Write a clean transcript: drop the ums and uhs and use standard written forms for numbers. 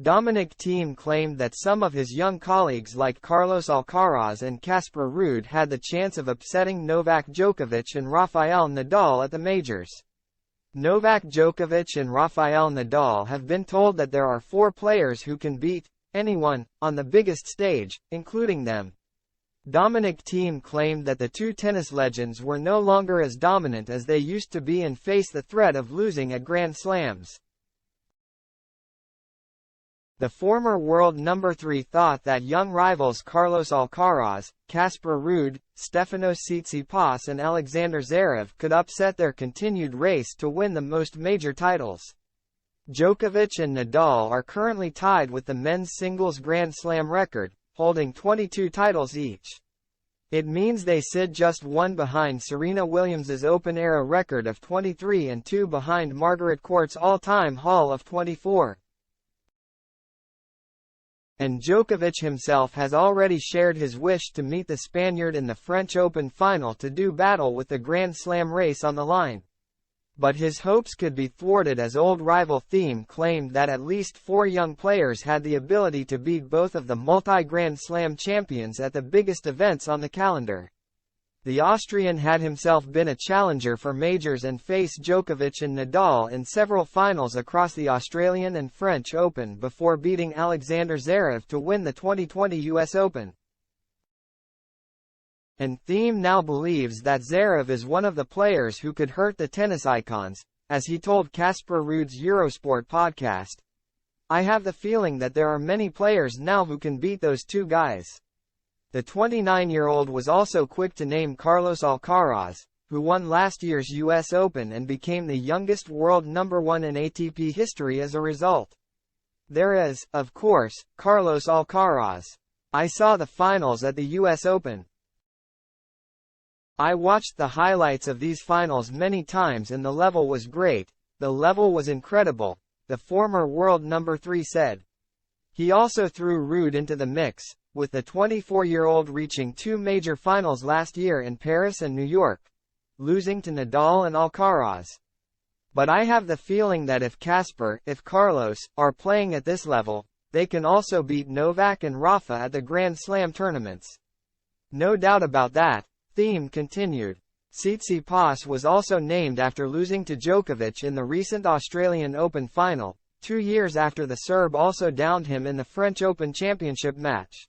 Dominic Thiem claimed that some of his young colleagues like Carlos Alcaraz and Casper Ruud had the chance of upsetting Novak Djokovic and Rafael Nadal at the majors. Novak Djokovic and Rafael Nadal have been told that there are 4 players who can beat anyone on the biggest stage, including them. Dominic Thiem claimed that the two tennis legends were no longer as dominant as they used to be and face the threat of losing at Grand Slams. The former world number 3 thought that young rivals Carlos Alcaraz, Casper Ruud, Stefanos Tsitsipas and Alexander Zverev could upset their continued race to win the most major titles. Djokovic and Nadal are currently tied with the men's singles Grand Slam record, holding 22 titles each. It means they sit just 1 behind Serena Williams' Open-era record of 23 and 2 behind Margaret Court's all-time haul of 24. And Djokovic himself has already shared his wish to meet the Spaniard in the French Open final to do battle with the Grand Slam race on the line. But his hopes could be thwarted as old rival Thiem claimed that at least 4 young players had the ability to beat both of the multi-Grand Slam champions at the biggest events on the calendar. The Austrian had himself been a challenger for majors and faced Djokovic and Nadal in several finals across the Australian and French Open before beating Alexander Zverev to win the 2020 US Open. And Thiem now believes that Zverev is one of the players who could hurt the tennis icons, as he told Casper Ruud's Eurosport podcast. "I have the feeling that there are many players now who can beat those two guys." The 29-year-old was also quick to name Carlos Alcaraz, who won last year's US Open and became the youngest world number 1 in ATP history as a result. There is, of course, Carlos Alcaraz. I saw the finals at the US Open. I watched the highlights of these finals many times and the level was great, the level was incredible, the former world number 3 said. He also threw Ruud into the mix, with the 24-year-old reaching 2 major finals last year in Paris and New York, losing to Nadal and Alcaraz. But I have the feeling that if Carlos, are playing at this level, they can also beat Novak and Rafa at the Grand Slam tournaments. No doubt about that, Thiem continued. Tsitsipas was also named after losing to Djokovic in the recent Australian Open final, 2 years after the Serb also downed him in the French Open Championship match.